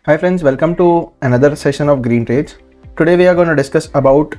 Hi friends, welcome to another session of Green Trades. Today we are going to discuss about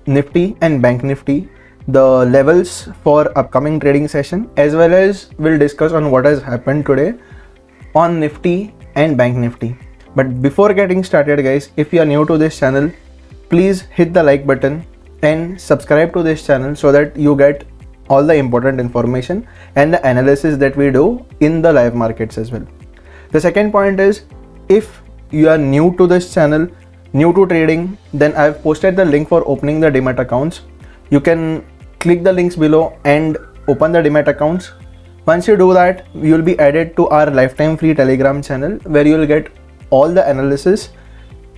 Nifty and Bank Nifty, the levels for upcoming trading session, as well as we'll discuss on what has happened today on Nifty and Bank Nifty. But before getting started guys, if you are new to this channel, please hit the like button and subscribe to this channel so that you get all the important information and the analysis that we do in the live markets as well. The second point is, if you are new to this channel, new to trading, then I've posted the link for opening the Demat accounts. You can click the links below and open the Demat accounts. Once you do that, you will be added to our lifetime free Telegram channel where you will get all the analysis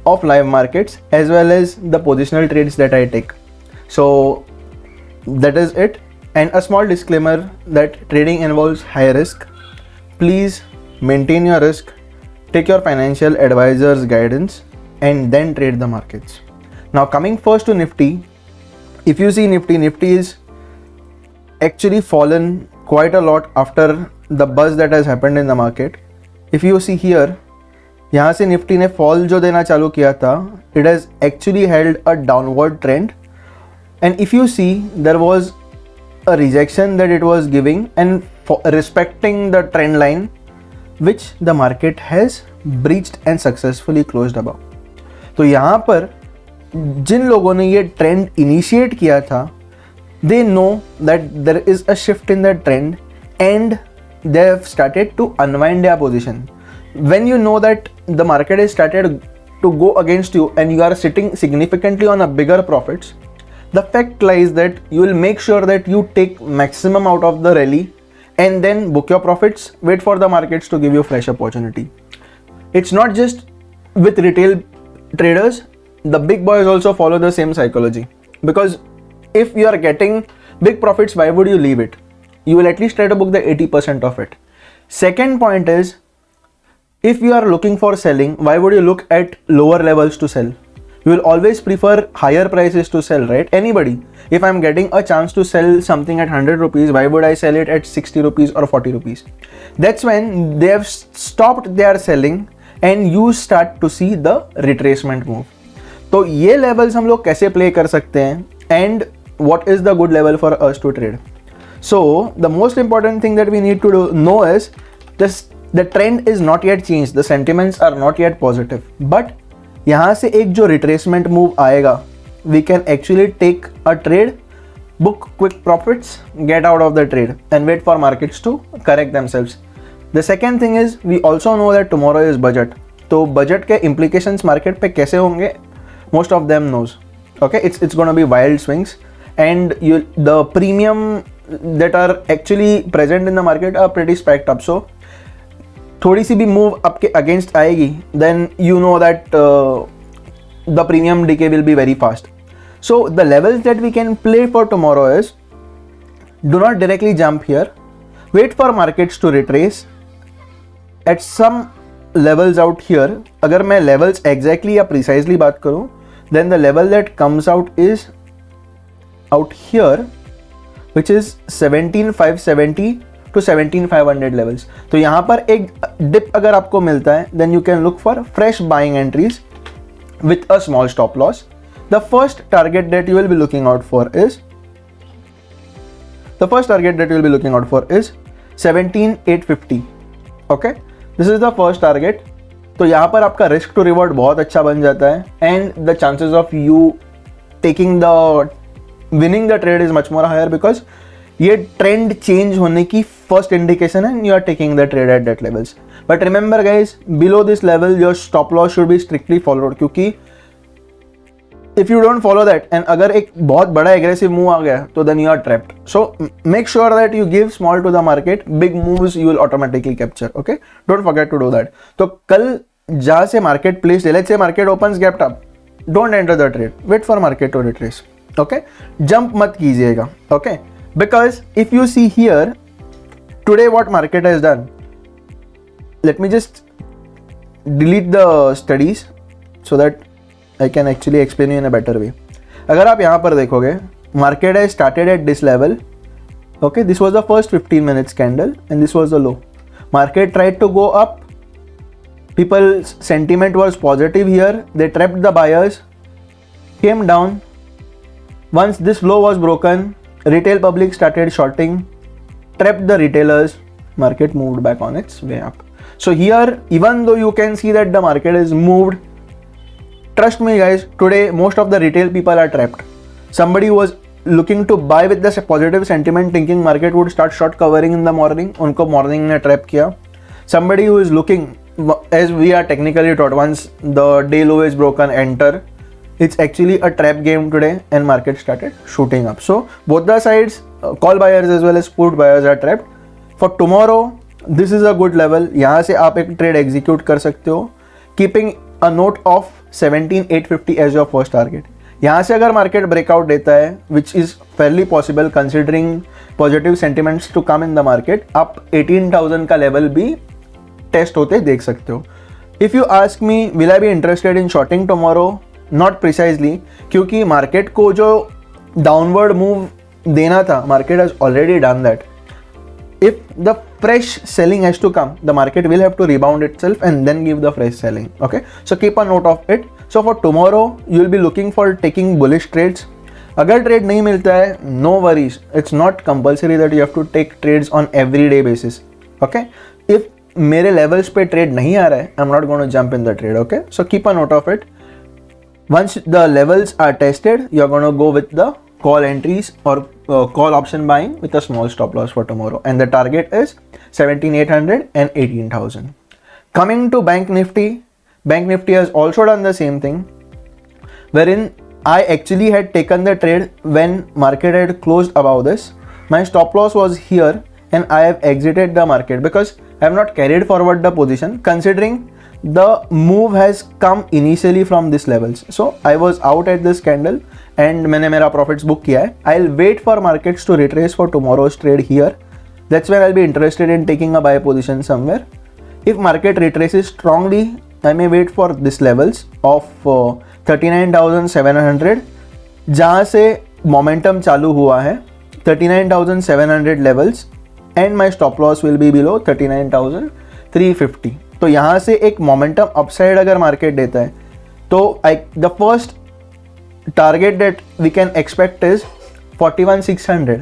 of live markets as well as the positional trades that I take. So that is it. And a small disclaimer that trading involves high risk. Please maintain your risk. Take your financial advisor's guidance and then trade the markets. Now coming first to Nifty, if you see Nifty is actually fallen quite a lot after the buzz that has happened in the market. If you see here, यहाँ से Nifty ने fall जो देना चालू किया था, it has actually held a downward trend. And if you see, there was a rejection that it was giving and respecting the trend line, which the market has breached and successfully closed above. तो यहाँ पर जिन लोगों ने ये trend initiate किया था, they know that there is a shift in the trend and they have started to unwind their position. When you know that the market has started to go against you and you are sitting significantly on a bigger profits, the fact lies that you will make sure that you take maximum out of the rally and then book your profits, wait for the markets to give you fresh opportunity. It's not just with retail traders, the big boys also follow the same psychology. Because if you are getting big profits, why would you leave it? You will at least try to book the 80% of it. Second point is, if you are looking for selling, why would you look at lower levels to sell? You will always prefer higher prices to sell, right? Anybody. If I'm getting a chance to sell something at 100 rupees, why would I sell it at 60 rupees or 40 rupees? That's when they have stopped their selling and you start to see the retracement move. तो ये levels हम लोग कैसे play कर सकते हैं and what is the good level for us to trade? So the most important thing that we need to know is the trend is not yet changed, the sentiments are not yet positive, but यहाँ से एक जो retracement move आएगा, we can actually take a trade, book quick profits, get out of the trade and wait for markets to correct themselves. The second thing is, we also know that tomorrow is budget. तो budget के implications market पे कैसे होंगे? Most of them knows. Okay, it's gonna be wild swings and the premium that are actually present in the market are pretty spiked up. So थोड़ी सी भी move आपके against आएगी, then you know that the premium decay will be very fast. So the levels that we can play for tomorrow is, do not directly jump here, wait for markets to retrace at some levels out here. अगर मैं levels exactly या precisely बात करूं, then the level that comes out is out here, which is 17,570 to 17,500 levels. तो यहाँ पर एक dip अगर आपको मिलता है, then you can look for fresh buying entries with a small stop loss. The first target that you will be looking out for is 17,850. Okay, this is the first target. तो यहाँ पर आपका risk to reward बहुत अच्छा बन जाता है and the chances of you winning the trade is much more higher because ये ट्रेंड चेंज होने की फर्स्ट इंडिकेशन है, you are taking the trade at that levels. But remember guys, below this level your stop loss should be strictly followed, क्योंकि if you don't follow that and अगर एक बहुत बड़ा aggressive move आ गया तो then you are trapped. So make sure that you give small to the market, big moves you will automatically capture. Okay, don't forget to do that. तो कल जहां से market place, let's say market opens gapped up, don't enter the trade, wait for market to retrace. Okay, jump मत कीजिएगा. Okay, because if you see here today what market has done, let me just delete the studies so that I can actually explain you in a better way. अगर आप यहाँ पर देखोगे, market has started at this level. Okay, this was the first 15 minutes candle and this was the low. Market tried to go up people's sentiment was positive here, they trapped the buyers, came down. Once this low was broken, retail public started shorting, trapped the retailers, market moved back on its way up. So here, even though you can see that the market is moved, trust me guys, today most of the retail people are trapped. Somebody who was looking to buy with this positive sentiment thinking market would start short covering in the morning, unko morning ने trap किया. Somebody who is looking, as we are technically taught, once the day low is broken, enter. It's actually a trap game today and market started shooting up. So both the sides, call buyers as well as put buyers are trapped. For tomorrow, this is a good level. यहाँ से आप एक trade execute कर सकते हो, keeping a note of 17,850 as your first target. यहाँ से अगर market breakout देता है, which is fairly possible considering positive sentiments to come in the market, आप 18,000 का level भी test होते देख सकते हो. If you ask me, will I be interested in shorting tomorrow? Not precisely, क्योंकि मार्केट को जो डाउनवर्ड मूव देना था, market has already done that. If the fresh selling has to come, the market will have to rebound itself and then give the fresh selling. Okay, so keep a note of it. So for tomorrow, you will be looking for taking bullish trades. अगर trade नहीं मिलता है, no worries. It's not compulsory that you have to take trades on everyday basis. Okay, if मेरे levels पे trade नहीं आ रहा है, I'm not going to jump in the trade. Okay, so keep a note of it. Once the levels are tested, you're going to go with the call entries or call option buying with a small stop loss for tomorrow. And the target is 17,800 and 18,000. Coming to Bank Nifty has also done the same thing, wherein I actually had taken the trade when market had closed above this. My stop loss was here and I have exited the market because I have not carried forward the position considering the move has come initially from these levels. So I was out at this candle and मैंने मेरा profits book किया है. I'll wait for markets to retrace for tomorrow's trade here. That's when I'll be interested in taking a buy position somewhere. If market retraces strongly, I may wait for these levels of 39,700 जहाँ से momentum चालू हुआ है, 39,700 levels and my stop loss will be below 39,350. तो यहाँ से एक momentum upside अगर मार्केट देता है तो the first target that we can expect is 41,600.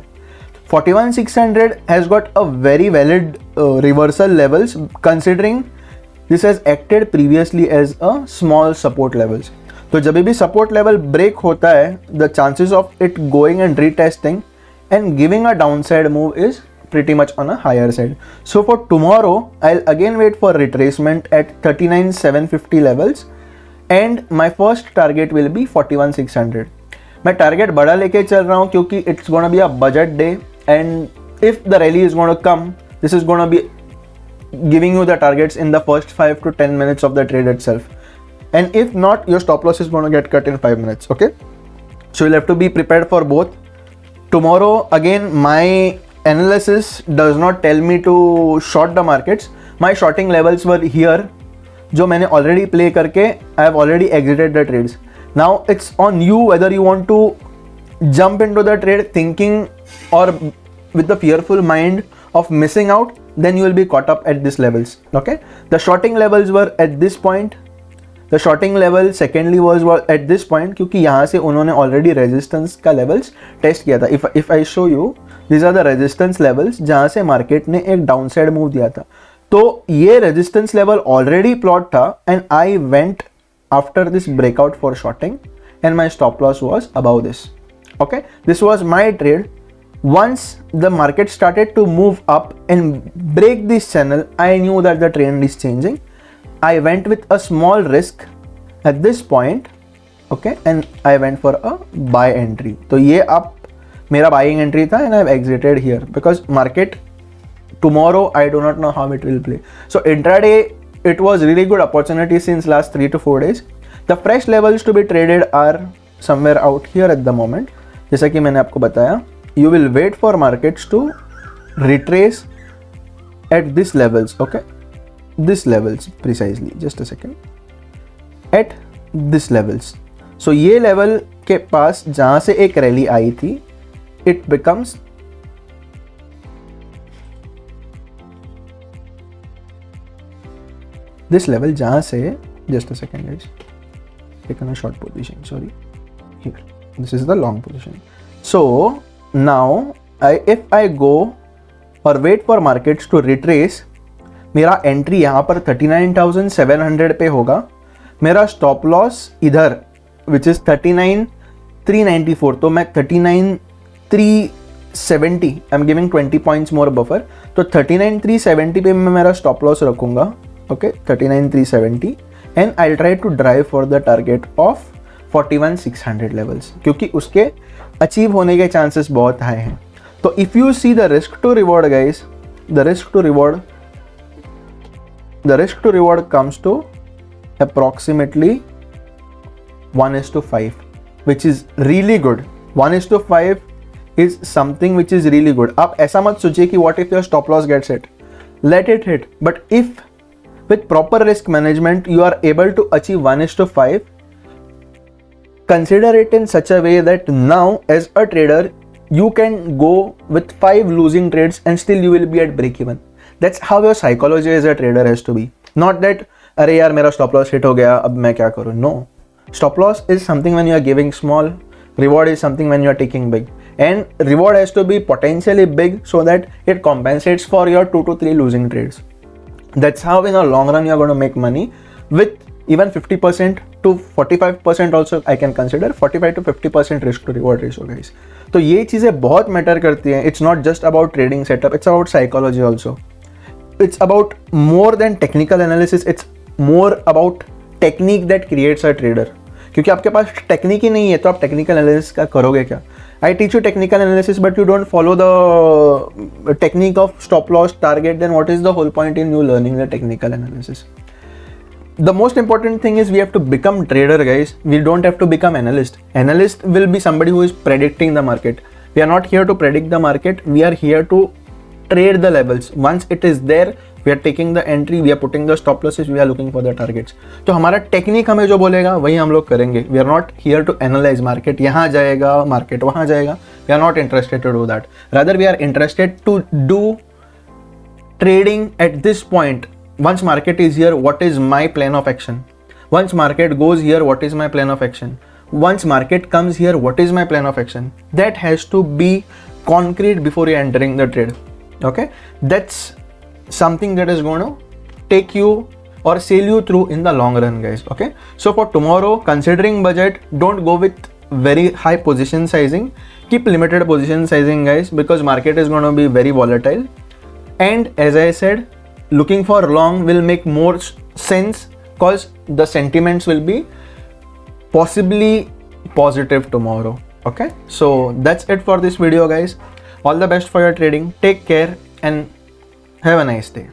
41,600 has got a very valid reversal levels considering this has acted previously as a small support levels. तो जब भी सपोर्ट लेवल ब्रेक होता है, the chances of it going and retesting and giving a downside move is pretty much on a higher side. So for tomorrow, I'll again wait for retracement at 39,750 levels and my first target will be 41,600. मैं target बड़ा लेके चल रहा हूँ क्योंकि it's gonna be a budget day and if the rally is gonna come, this is gonna be giving you the targets in the first 5 to 10 minutes of the trade itself. And if not, your stop loss is gonna get cut in 5 minutes, okay? So you'll have to be prepared for both. Tomorrow, again, my analysis does not tell me to short the markets. My shorting levels were here, जो मैंने already play करके I have already exited the trades. Now it's on you whether you want to jump into the trade thinking or with the fearful mind of missing out, then you will be caught up at these levels. Okay, the shorting levels were at this point. The shorting level secondly was at this point क्योंकि यहाँ से उन्होंने already resistance का levels test किया था. If I show you, these are the resistance levels जहाँ से market ने एक downside move दिया था. तो ये resistance level already plot था and I went after this breakout for shorting and my stop loss was above this. Okay, this was my trade. Once the market started to move up and break this channel, I knew that the trend is changing. I went with a small risk at this point, okay, and I went for a buy entry. तो ये अब मेरा buying entry था and I've exited here because market tomorrow I do not know how it will play. So intraday it was really good opportunity since last 3 to 4 days. The fresh levels to be traded are somewhere out here at the moment. जैसा कि मैंने आपको बताया, you will wait for markets to retrace at these levels, okay. This levels precisely, just a second, at this levels. So ये level के पास जहाँ से एक रैली आई थी, it becomes this level जहाँ से, just a second guys, taken a short position, sorry, here, this is the long position. So now if I go or wait for markets to retrace, मेरा entry यहाँ पर 39,700 पे होगा, मेरा stop loss इधर which is 39,394, तो मैं 39,370, I am giving 20 points more buffer, तो 39,370 पे मैं मेरा स्टॉप लॉस रखूंगा, okay 39,370, and I try to drive for the target of 41,600 levels, क्योंकि उसके अचीव होने के चांसेस बहुत हाई हैं. तो if you see the risk to reward guys, the risk to reward comes to approximately 1:5, which is really good. 1:5 is something which is really good. आप ऐसा मत सोचिए कि what if your stop loss gets hit, let it hit, but if with proper risk management you are able to achieve 1:5, consider it in such a way that now as a trader you can go with 5 losing trades and still you will be at break even. That's how your psychology as a trader has to be. Not that, अरे यार मेरा stop loss hit हो गया, अब मैं क्या करूँ? No. Stop loss is something when you are giving small, reward is something when you are taking big. And reward has to be potentially big so that it compensates for your 2 to 3 losing trades. That's how in the long run you are going to make money with even 50% to 45% also I can consider, 45 to 50% risk to reward ratio guys. तो ये चीज़ें बहुत matter करती हैं. It's not just about trading setup, it's about psychology also. It's about more than technical analysis, it's more about technique that creates a trader. क्योंकि आपके पास technique ही नहीं है तो आप टेक्निकल एनालिसिस का करोगे क्या? I teach you technical analysis but you don't follow the technique of stop loss target, then what is the whole point in you learning the technical analysis? The most important thing is we have to become trader guys. We don't have to become analyst. Analyst will be somebody who is predicting the market. We are not here to predict the market. We are here to trade the levels. Once it is there, we are taking the entry, we are putting the stop losses, we are looking for the targets. तो हमारा technique हमें जो बोलेगा वही हम लोग करेंगे. We are not here to analyze market. यहाँ जाएगा market, वहाँ जाएगा. We are not interested to do that. Rather, we are interested to do trading at this point. Once market is here, what is my plan of action? Once market goes here, what is my plan of action? Once market comes here, what is my plan of action? That has to be concrete before you entering the trade. Okay, that's something that is going to take you or sail you through in the long run guys. Okay, so for tomorrow, considering budget, don't go with very high position sizing. Keep limited position sizing guys, because market is going to be very volatile, and as I said, looking for long will make more sense because the sentiments will be possibly positive tomorrow. Okay, so that's it for this video guys. All the best for your trading. Take care and have a nice day.